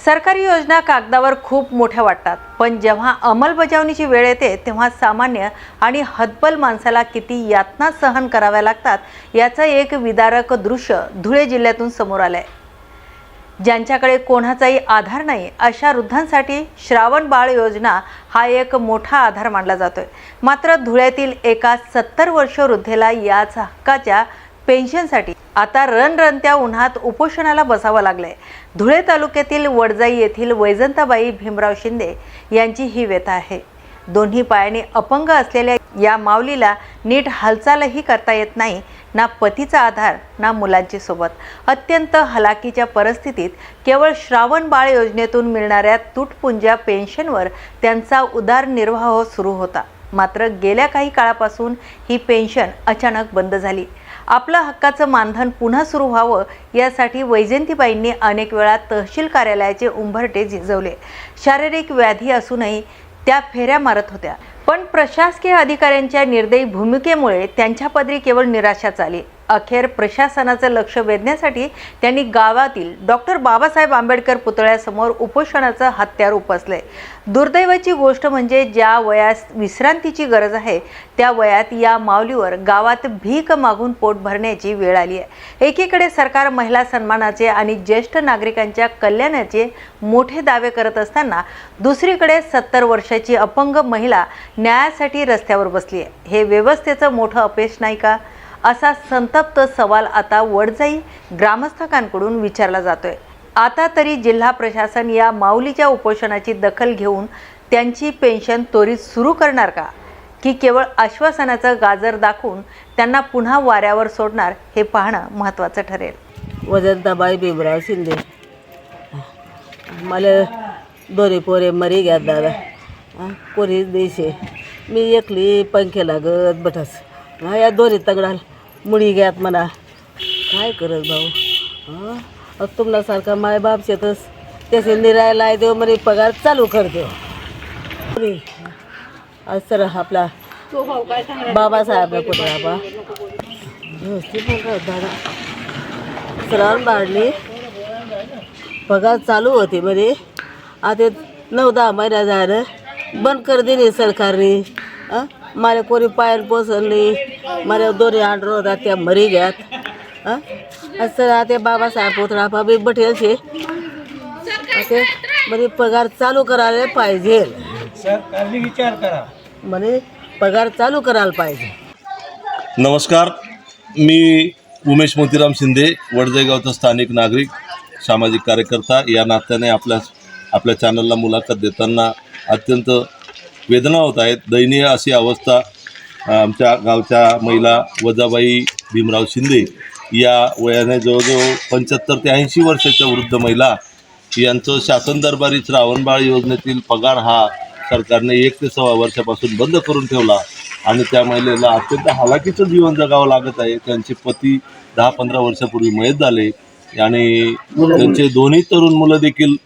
सरकारी योजना कागदावर खूप मोठ्या वाटतात, पण जेव्हा अंमलबजावणीची वेळ येते तेव्हा सामान्य आणि हतबल माणसाला किती यातना सहन कराव्या लागतात याचं एक विदारक दृश्य धुळे जिल्ह्यातून समोर आलंय। ज्यांच्याकडे कोणाचाही आधार नाही अशा वृद्धांसाठी श्रावण बाळ योजना हा एक मोठा आधार मानला जातोय। मात्र धुळ्यातील एका 70 वर्ष वृद्धेला याच हक्काच्या पेन्शनसाठी आता रणरणत्या उन्हात उपोषणाला बसावं लागलंय। धुळे तालुक्यातील वडजाई येथील वैजंताबाई भीमराव शिंदे यांची ही व्यथा आहे। दोन्ही पायाने अपंग असलेल्या या माऊलीला नीट हालचालही करता येत नाही, ना पतीचा आधार ना मुलांची सोबत। अत्यंत हलाखीच्या परिस्थितीत केवळ श्रावण बाळ योजनेतून मिळणाऱ्या तुटपुंज्या पेन्शनवर त्यांचा उदरनिर्वाह सुरू होता। मात्र गेल्या काही काळापासून ही पेन्शन अचानक बंद झाली। आपलं हक्काचं मानधन पुन्हा सुरू व्हावं यासाठी वैजंतीबाईंनी अनेक वेळा तहसील कार्यालयाचे उंबरठे झिजवले। शारीरिक व्याधी असूनही त्या फेऱ्या मारत होत्या, पण प्रशासकीय अधिकाऱ्यांच्या निर्दयी भूमिकेमुळे त्यांच्या पदरी केवळ निराशाच आली। अखेर प्रशासनाचं लक्ष वेधण्यासाठी त्यांनी गावातील डॉक्टर बाबासाहेब आंबेडकर पुतळ्यासमोर उपोषणाचं हत्यार उपसले। दुर्दैवाची गोष्ट म्हणजे ज्या वयात विश्रांतीची गरज आहे त्या वयात या माऊलीवर गावात भीक मागून पोट भरण्याची वेळ आली आहे। एकीकडे सरकार महिला सन्मानाचे आणि ज्येष्ठ नागरिकांच्या कल्याणाचे मोठे दावे करत असताना दुसरीकडे 70 वर्षाची अपंग महिला न्यायासाठी रस्त्यावर बसली आहे। हे व्यवस्थेचं मोठं अपयश नाही का, असा संतप्त सवाल आता वडजाई ग्रामस्थांकडून विचारला जातोय। आता तरी जिल्हा प्रशासन या माऊलीच्या उपोषणाची दखल घेऊन त्यांची पेन्शन त्वरित सुरू करणार का, की केवळ आश्वासनाचं गाजर दाखवून त्यांना पुन्हा वाऱ्यावर सोडणार हे पाहणं महत्त्वाचं ठरेल। वैजंताबाई भीमराव शिंदे, मला दोन्ही पोरे मरी घ्यात दादा, कोणीच देशे मी एकली पंखे लागत बटस या दोन्ही तगडाल मुळी घ्यात म्हणा, काय करत भाऊ। तुमच्यासारखा मायबाप शेतस त्याचे निरायला देव म्हणे पगार चालू कर देव। सर आपला बाबासाहेब पुतळा बा व्यवस्थित दादा श्रावण बाळनी पगार चालू होती म्हणे, आता 9-10 महिना झालं बंद कर दिली सरकारने। मला कोणी पायर पोचली, मला दोन्ही आंड्र होता त्या मरी घ्यात। असं आता बाबासाहेब पुतळा बाबी बटेलचे असे म्हणे पगार चालू करायला पाहिजे, सरकारने विचार करा म्हणे पगार चालू करायला पाहिजे। नमस्कार, मी उमेश मोतीराम शिंदे, वडजाई गावचा स्थानिक नागरिक, सामाजिक कार्यकर्ता या नात्याने आपल्या चॅनलला मुलाखत देताना अत्यंत वेदना होत आहेत। दयनीय अशी अवस्था आमच्या गावच्या महिला वजाबाई भीमराव शिंदे या वयाने जवळजवळ 75 ते 80 वर्षाच्या वृद्ध महिला यांचं शासन दरबारी श्रावण बाळ योजनेतील पगार हा सरकारने 1 ते 6 वर्षापासून बंद करून ठेवला आणि त्या महिलेला अत्यंत हालाकीचं जीवन जगावं लागत आहे। त्यांचे पती 10-15 वर्षापूर्वी मयत झाले आणि त्यांचे दोन्ही तरुण मुलं देखील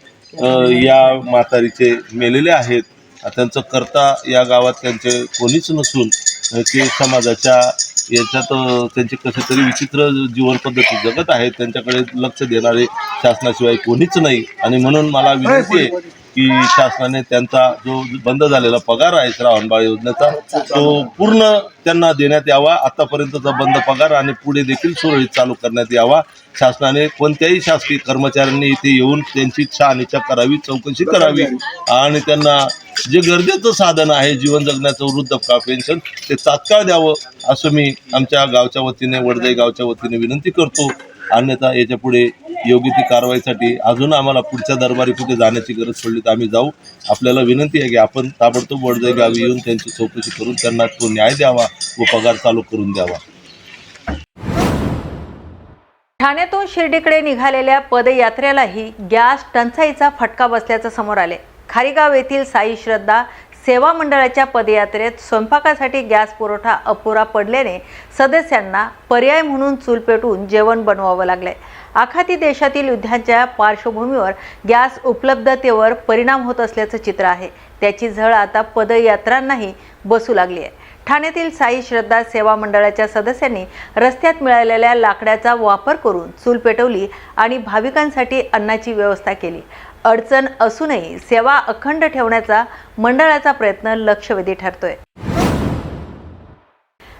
या म्हातारीचे मेलेले आहेत। त्यांचं करता या गावात त्यांचे कोणीच नसून ते समाजाच्या याच्यात त्यांचे कसे तरी विचित्र जीवनपद्धती जगत आहेत। त्यांच्याकडे लक्ष देणारे शासनाशिवाय कोणीच नाही आणि म्हणून मला विनंती आहे की शासनाने त्यांचा जो बंद झालेला पगार आहे श्रावण बाळ योजनेचा तो पूर्ण त्यांना देण्यात यावा। आतापर्यंतचा बंद पगार आणि पुढे देखील सुरळीत चालू करण्यात यावा। शासनाने कोणत्याही शासकीय कर्मचाऱ्यांनी इथे येऊन त्यांची छाननीचा करावी, चौकशी करावी आणि त्यांना जे गरजेचं साधन आहे जीवन जगण्याचं वृद्धापकाळ पेन्शन ते तात्काळ द्यावं असं मी आमच्या गावच्या वतीने वडजाई गावच्या वतीने विनंती करतो। अन्यथा याच्या पुढे योग्य ती कारवाईसाठी अजून आम्हाला पुढच्या दरबारी कुठे जाण्याची गरज पडली तर आम्ही जाऊ। आपल्याला विनंती आहे की आपण ताबडतोब वडजाई गावी येऊन त्यांची चौकशी करून त्यांना तो न्याय द्यावा व पगार चालू करून द्यावा। ठाण्यातून शिर्डीकडे निघालेल्या पदयात्रेलाही गॅस टंचाईचा फटका बसल्याचं समोर आले। खारीगाव येथील साई श्रद्धा सेवा मंडळाच्या पदयात्रेत स्वयंपाकासाठी गॅस पुरवठा अपुरा पडल्याने सदस्यांना पर्याय म्हणून चूल पेटवून जेवण बनवावं लागले। आखाती देशातील युद्धांच्या पार्श्वभूमीवर गॅस उपलब्धतेवर परिणाम होत असल्याचं चित्र आहे। त्याची झळ आता पदयात्रांनाही बसू लागली आहे। ठाण्यातील साई श्रद्धा सेवा मंडळाच्या सदस्यांनी रस्त्यात मिळालेल्या लाकडाचा वापर करून चूल पेटवली आणि भाविकांसाठी अन्नाची व्यवस्था केली. अडचण असूनही सेवा अखंड ठेवण्याचा मंडळाचा प्रयत्न लक्षवेधी ठरतोय.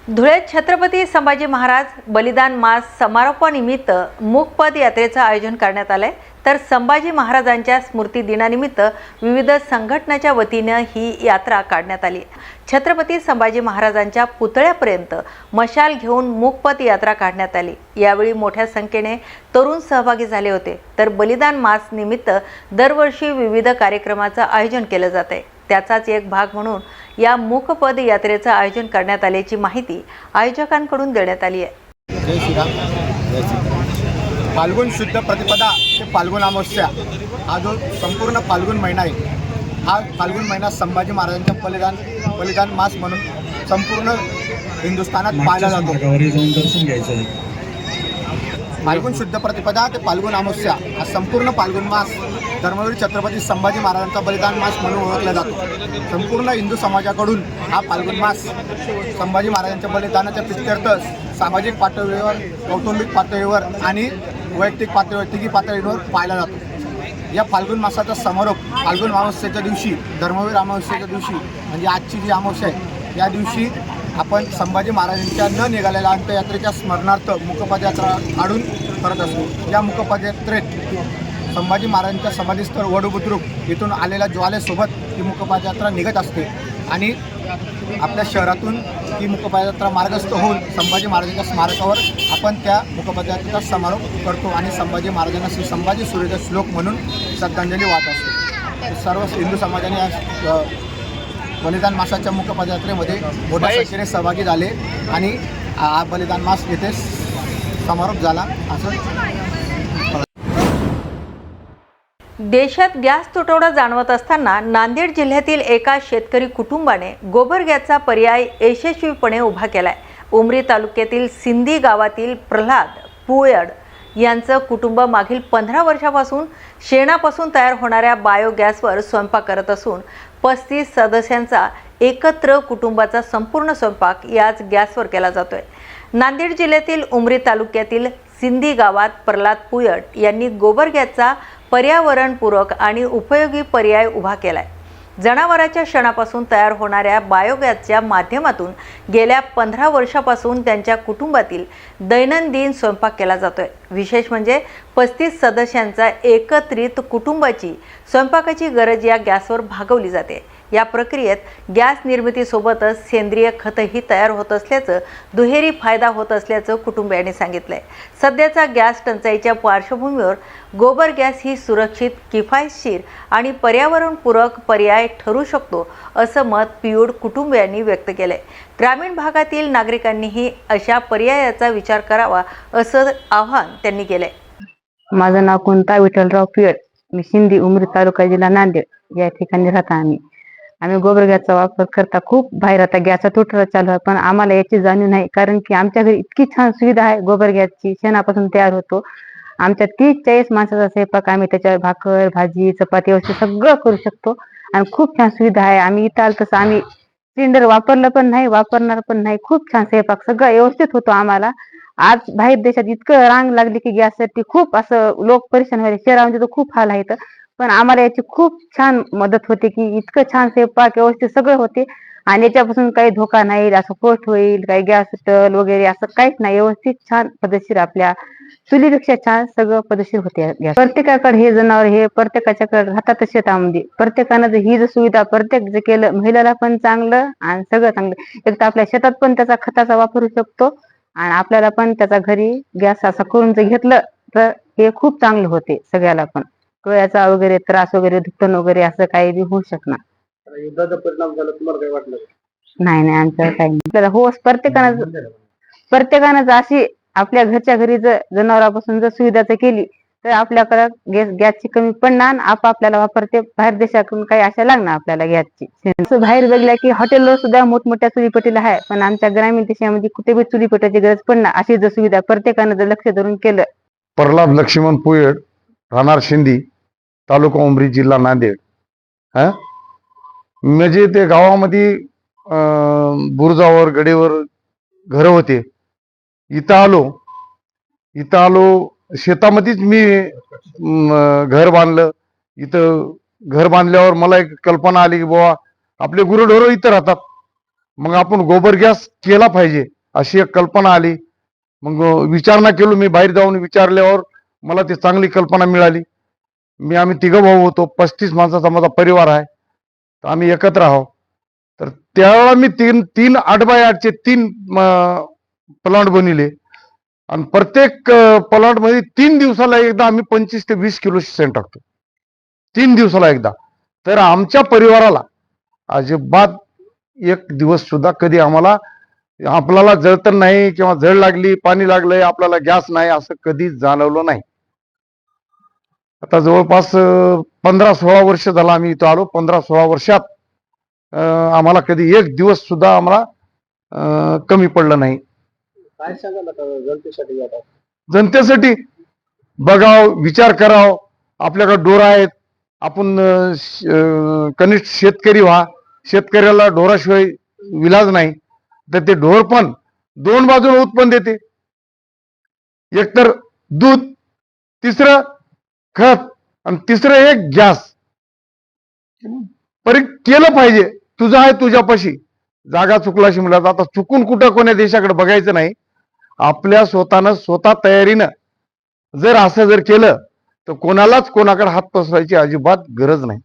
धुळ्यात छत्रपती संभाजी महाराज बलिदान मास समारोपानिमित्त मूकपद यात्रेचं आयोजन करण्यात आलंय. तर संभाजी महाराजांच्या स्मृती दिनानिमित्त विविध संघटनांच्या वतीनं ही यात्रा काढण्यात आली. छत्रपती संभाजी महाराजांच्या पुतळ्यापर्यंत मशाल घेऊन मूकपद यात्रा काढण्यात आली. यावेळी मोठ्या संख्येने तरुण सहभागी झाले होते. तर बलिदान मास निमित्त दरवर्षी विविध कार्यक्रमाचं आयोजन केलं जातंय. त्याचाच एक भाग म्हणून या मूकपद यात्रेचं आयोजन करण्यात आल्याची माहिती आयोजकांकडून देण्यात आली आहे. जय श्रीराम. फाल्गुन शुद्ध प्रतिपदा ते फाल्गुन अमावस्या हा जो संपूर्ण फाल्गुन महिना आहे, हा फाल्गुन महिना संभाजी महाराजांच्या बलिदान मास म्हणून संपूर्ण हिंदुस्थानात पाळला जातो. फाल्गुन शुद्ध प्रतिपदा ते फाल्गुन अमावस्या हा संपूर्ण फाल्गुन मास धर्मवीर छत्रपती संभाजी महाराजांचा बलिदान मास म्हणून ओळखला जातो. संपूर्ण हिंदू समाजाकडून हा फाल्गुन मास संभाजी महाराजांच्या बलिदानाच्या प्रित्यर्थ सामाजिक पातळीवर, कौटुंबिक पातळीवर आणि वैयक्तिक पातळीवर, तिघी पातळीवर पाळला जातो. या फाल्गुन मासाचा समारोप फाल्गुन अमावस्येच्या दिवशी, धर्मवीर अमावस्येच्या दिवशी म्हणजे आजची जी अमावस्या आहे, या दिवशी आपण संभाजी महाराजांच्या न निघालेल्या अंत्ययात्रेच्या स्मरणार्थ मूकपद यात्रा काढून करत असतो. या मूकपद यात्रेत संभाजी महाराजांच्या समाधीस्थळ वडू बुद्रुक इथून आलेल्या ज्वालेसोबत ही मूकपद यात्रा निघत असते आणि आपल्या शहरातून ही मूकपद यात्रा मार्गस्थ होऊन संभाजी महाराजांच्या स्मारकावर आपण त्या मूकपद यात्रेचा समारोप करतो आणि संभाजी महाराजांना श्री संभाजी सूर्योदय श्लोक म्हणून श्रद्धांजली वाहत असतो. सर्व हिंदू समाजाने या बलिदान मासाच्या मूकपद यात्रेमध्ये मोठ्या संख्येने सहभागी झाले आणि हा बलिदान मास येथे समारोप झाला. असं देशात गॅस तुटवडा जाणवत असताना नांदेड जिल्ह्यातील एका शेतकरी कुटुंबाने गोबर गॅसचा पर्याय यशस्वीपणे उभा केलाय. उमरी तालुक्यातील सिंधी गावातील प्रल्हाद पुयड यांचं कुटुंब मागील 15 वर्षापासून शेणापासून तयार होणाऱ्या बायोगॅसवर स्वयंपाक करत असून 35 सदस्यांचा एकत्र कुटुंबाचा संपूर्ण स्वयंपाक याच गॅसवर केला जातोय. नांदेड जिल्ह्यातील उमरी तालुक्यातील सिंधी गावात प्रल्हाद पुयड यांनी गोबर गॅसचा पर्यावरणपूरक आणि उपयोगी पर्याय उभा केलाय. जनावरांच्या शेणापासून तयार होणाऱ्या बायोगॅसच्या माध्यमातून गेल्या 15 वर्षापासून त्यांच्या कुटुंबातील दैनंदिन स्वयंपाक केला जातोय. विशेष म्हणजे 35 सदस्यांचा एकत्रित कुटुंबाची स्वयंपाकाची गरज या गॅसवर भागवली जाते. या प्रक्रियेत गॅस निर्मितीसोबतच सेंद्रिय खतही तयार होत असल्याचं, दुहेरी फायदा होत असल्याचं कुटुंबियांनी सांगितलंय. सध्याचा गॅस टंचाईच्या पार्श्वभूमीवर गोबर गॅस ही सुरक्षित, किफायतशीर आणि पर्यावरणपूरक पर्याय ठरू शकतो असं मत पियूड कुटुंबियांनी व्यक्त केलंय. ग्रामीण भागातील नागरिकांनीही अशा पर्यायाचा विचार करावा असं आवाहन त्यांनी केलंय. माझं नाव कुंता विठ्ठलराव पियड. मी सिंधी उमरी तालुका जिल्हा नांदेड या ठिकाणी राहता. आम्ही गोबर गॅसचा वापर करता. खूप बाहेर आता गॅसचा तुटवडा चालू आहे, पण आम्हाला याची जाणीव नाही, कारण की आमच्या घरी इतकी छान सुविधा आहे. गोबर गॅसची शेणापासून तयार होतो. आमच्या 30-40 माणसाचा स्वयंपाक आम्ही त्याच्यावर भाकर, भाजी, चपाती वगैरे सगळं करू शकतो आणि खूप छान सुविधा आहे. आम्ही इथं आलं तसं आम्ही सिलेंडर वापरलं पण नाही, वापरणार पण नाही. खूप छान स्वयंपाक सगळं व्यवस्थित होतो आम्हाला. आज बाहेर देशात इतकं रांग लागली की गॅससाठी खूप असं लोक परेशान व्हायचे. शहरामध्ये तर खूप हाल आहेत, पण आम्हाला याची खूप छान मदत होते की इतकं छान स्वयंपाक व्यवस्थित सगळं होते आणि याच्यापासून काही धोका नाही, असं पोस्ट होईल, काही गॅस टल वगैरे असं काहीच नाही. व्यवस्थित छान पद्धतशीर आपल्या चुलीपेक्षा छान सगळं पद्धतशीर होते गॅस. प्रत्येकाकडे हे जनावर हे प्रत्येकाच्याकडे राहतात शेतामध्ये. प्रत्येकानं जर ही जर सुविधा प्रत्येक जे केलं, महिलाला पण चांगलं आणि सगळं चांगलं. एक तर आपल्या शेतात पण त्याचा खताचा वापर होऊ शकतो आणि आपल्याला पण त्याचा घरी गॅस असा करून जर घेतलं तर हे खूप चांगलं होते सगळ्याला. पण डोळ्याचा वगैरे त्रास वगैरे, दुखण वगैरे असं काही बी होऊ शकणार युद्धाचा परिणाम झाला तुम्हाला काय वाटलं? नाही. आमचं काही नाही. आपल्याला हो, प्रत्येकानं जर अशी आपल्या घरच्या घरी जर जनावरांपासून जर सुविधा केली तर आपल्याकडे गॅसची कमी पडणार. आपल्याला वापरते बाहेर देशाकडून काही आशा लागणार आपल्याला गॅसची. बाहेर बघल्या की हॉटेलवर सुद्धा मोठमोठ्या चुलीपेटीला आहे, पण आमच्या ग्रामीण देशामध्ये कुठे बी चुलीपेटाची गरज पडणार. अशी जर सुविधा प्रत्येकानं जर लक्ष धरून केलं. प्रल्हाद लक्ष्मण पुयड, राहणार सिंधी, तालुका उमरी, जिल्हा नांदेड. म्हणजे ते गावामध्ये बुरुजावर गडेवर घर होते. इथं आलो शेतामध्येच मी घर बांधलं. इथं घर बांधल्यावर मला एक कल्पना आली की बाबा आपले गुरंढोरं इथं राहतात, मग आपण गोबर गॅस केला पाहिजे अशी एक कल्पना आली. मग विचारणा केलो मी, बाहेर जाऊन विचारल्यावर मला ती चांगली कल्पना मिळाली. आम्ही तिघं भाऊ होतो, 35 माणसाचा माझा परिवार आहे, तर आम्ही एकत्र आहोत. तर त्यावेळेला मी 3 8x8चे 3 प्लांट बनविले आणि प्रत्येक प्लांट मध्ये 3 दिवसाला एकदा आम्ही 25 ते 20 किलो शेण टाकतो, 3 दिवसाला एकदा. तर आमच्या परिवाराला अजिबात एक दिवस सुद्धा कधी आपल्याला जळतर नाही किंवा जळ लागली, पाणी लागलंय, आपल्याला गॅस नाही असं कधी जाणवलं नाही. आता जवळपास 15-16 वर्ष झाला आम्ही इथं आलो. 15-16 वर्षात आम्हाला कधी एक दिवस सुद्धा आम्हाला कमी पडलं नाही. काय सांगाल आता जनतेसाठी? आता जनतेसाठी बघाव, विचार कराव. आपल्याकडे डोर आहेत, आपण कनिष्ठ शेतकरी व्हा. शेतकऱ्याला ढोराशिवाय विलाज नाही. तर ते ढोर पण 2 बाजूने उत्पन्न देते, एकतर दूध, तिसरं खत आणि तिसरं एक गॅस. केलं पाहिजे. तुझं आहे तुझ्यापाशी, जागा चुकलाशी म्हणलं. आता चुकून कुठं कोण्या देशाकडे बघायचं नाही. आपल्या स्वतः तयारीनं जर असं केलं तर कोणालाच कोणाकडे हात पसरायची अजिबात गरज नाही.